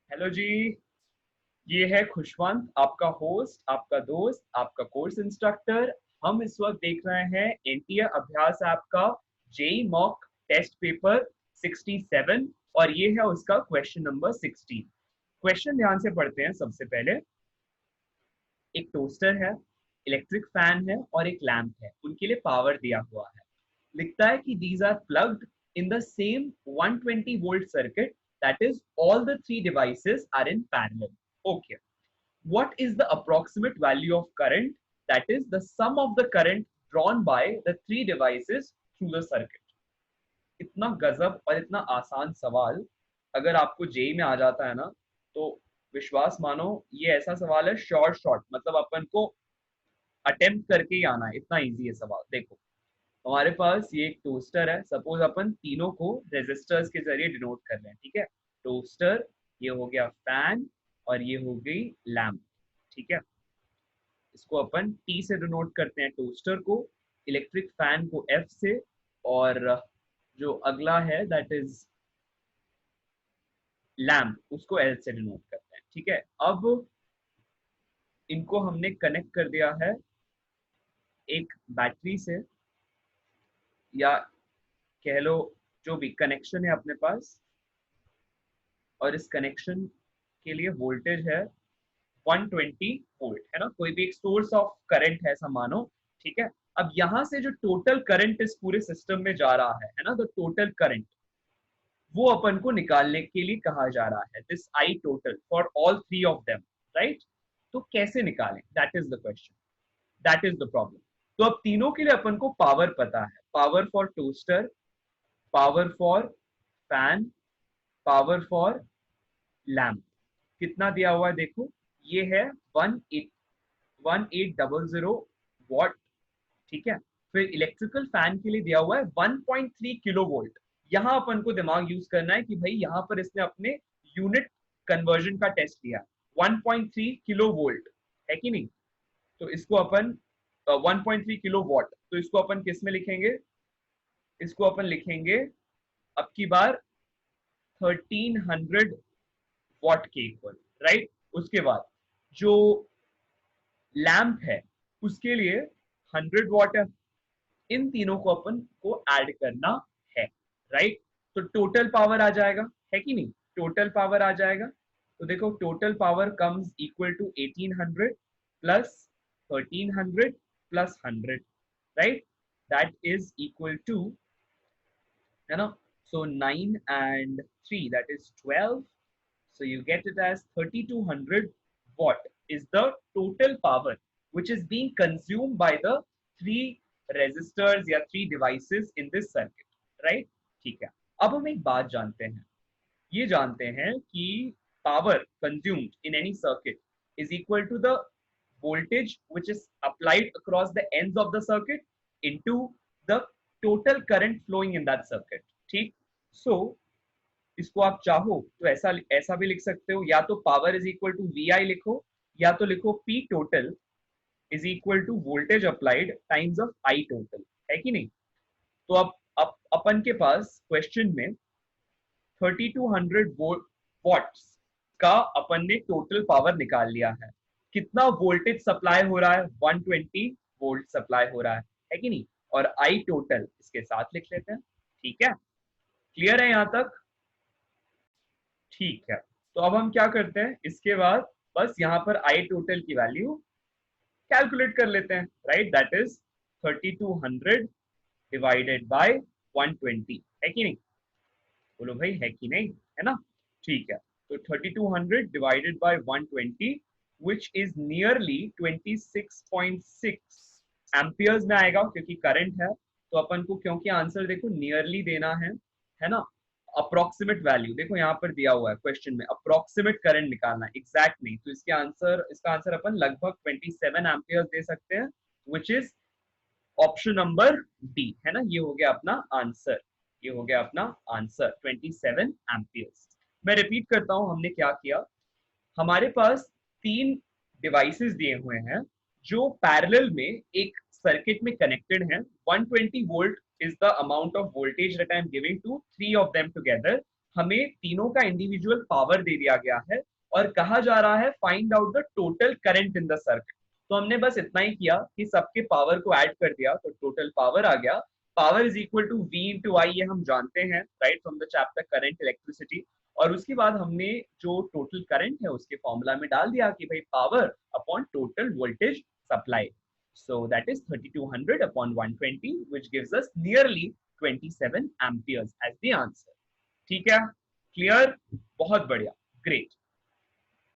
Hello जी। ये है खुशवंत, आपका होस्ट, आपका दोस्त, आपका कोर्स इंस्ट्रक्टर। हम इस वक्त देख रहे हैं एनटीए अभ्यास ऐप का जेई मॉक टेस्ट पेपर 67 और ये है उसका क्वेश्चन नंबर 16। क्वेश्चन ध्यान से पढ़ते हैं। सबसे पहले एक टोस्टर है, इलेक्ट्रिक फैन है और एक लैंप है। उनके लिए पावर दिया हुआ है। लिखता है कि these are plugged in the same 120 volt circuit, that is all the three devices are in parallel. Okay, what is the approximate value of current, that is the sum of the current drawn by the three devices through the circuit? इतना गजब और इतना आसान सवाल अगर आपको JEE में आ जाता है ना, तो विश्वास मानो ये ऐसा सवाल है शॉर्ट शॉर्ट, मतलब अपन को अटेम्प्ट करके ही आना है, इतना इजी है सवाल। देखो, हमारे पास ये एक टोस्टर है। सपोज अपन तीनों को रेजिस्टर्स के जरिए डिनोट कर रहे हैं, ठीक है। टोस्टर, ये हो गया फैन और ये हो गई लैम्प, ठीक है। इसको अपन टी से डिनोट करते हैं टोस्टर को, इलेक्ट्रिक फैन को एफ से, और जो अगला है दैट इज लैम्प, उसको एल से डिनोट करते हैं, ठीक है। अब इनको हमने कनेक्ट कर दिया है एक बैटरी से, या कह लो जो भी कनेक्शन है अपने पास, और इस कनेक्शन के लिए वोल्टेज है 120 वोल्ट, है ना। कोई भी एक सोर्स ऑफ करंट है ऐसा मानो, ठीक है। अब यहां से जो टोटल करंट इस पूरे सिस्टम में जा रहा है ना, तो टोटल करंट वो अपन को निकालने के लिए कहा जा रहा है, this I total for all three of them, right. तो कैसे निकालें, that is the question, that is the problem. तो अब तीनों के लिए अपन को पावर पता है, power for toaster, power for fan, power for lamp. कितना दिया हुआ है देखो, ये है 1800 वॉट, ठीक है। फिर इलेक्ट्रिकल फैन के लिए दिया हुआ है 1.3 किलो वोल्ट। यहां अपन को दिमाग यूज करना है कि भाई यहां पर इसने अपने यूनिट कन्वर्जन का टेस्ट लिया, 1.3 किलो वोल्ट है कि नहीं। तो इसको अपन 1.3 किलो वॉट, तो इसको अपन किस में लिखेंगे, इसको अपन लिखेंगे अब की बार 1300 वॉट के इक्वल, राइट। उसके बाद जो लैंप है उसके लिए 100 वॉट है। इन तीनों को अपन को ऐड करना है, राइट। तो टोटल पावर आ जाएगा, है कि नहीं, टोटल पावर आ जाएगा। तो देखो total power comes equal to 1800 plus 1300 plus 100, right. That is equal to, है ना। So 9 and 3, that is 12. So you get it as 3200 watt is the total power which is being consumed by the three resistors या three devices in this circuit, right? ठीक है। अब हम एक बात जानते हैं, ये जानते हैं कि power consumed in any circuit is equal to the voltage which is applied across the ends of the circuit into the total current flowing in that circuit, ठीक। so इसको आप चाहो तो ऐसा ऐसा भी लिख सकते हो, या तो power is equal to V I लिखो, या तो लिखो P total is equal to voltage applied times of I total, है कि नहीं। तो अब अपन के पास क्वेश्चन में 3200 वॉट्स का अपन ने टोटल पावर निकाल लिया है। कितना वोल्टेज सप्लाई हो रहा है, 120 वोल्ट सप्लाई हो रहा है कि नहीं। और आई टोटल इसके साथ लिख लेते हैं, ठीक है। क्लियर है यहां तक, ठीक है। तो अब हम क्या करते हैं, इसके बाद बस यहाँ पर आई टोटल की वैल्यू कैलकुलेट कर लेते हैं, right. That is 3200 divided by 120, है कि नहीं। बोलो भाई है कि नहीं, है ना। ठीक है, तो 3200 divided by 120 which is nearly 26.6 amperes में आएगा, क्योंकि करंट है। तो अपन को क्योंकि आंसर देखो नियरली देना है ना। अप्रोक्सीमेट वैल्यू देखो यहाँ पर दिया हुआ है क्वेश्चन में, अप्रोक्सीमेट करंट निकालना, एग्जैक्ट नहीं। तो इसका आंसर अपन लगभग 27 एम्पियर्स दे सकते हैं, which is option number D, है ना। ये हो गया अपना आंसर, ये हो गया अपना आंसर 27 एम्पियर्स। मैं रिपीट करता हूं हमने क्या किया। हमारे पास तीन डिवाइसेस दिए हुए हैं जो पैरेलल में एक सर्किट में कनेक्टेड हैं। 120 volt is the amount of voltage that I am giving to three of them together. हमें तीनों का इंडिविजुअल पावर दे दिया गया है और कहा जा रहा है find out the total current in the circuit. तो हमने बस इतना ही किया कि सबके पावर को ऐड कर दिया तो टोटल पावर आ गया। Power is equal to V into I, ये हम जानते हैं right from the chapter current electricity. और उसके बाद हमने जो टोटल करंट है उसके फॉर्मूला में डाल दिया कि भाई power upon total voltage supply. So that is 3200 upon 120 which gives us nearly 27 amperes as the answer. ठीक है, क्लियर, बहुत बढ़िया, ग्रेट।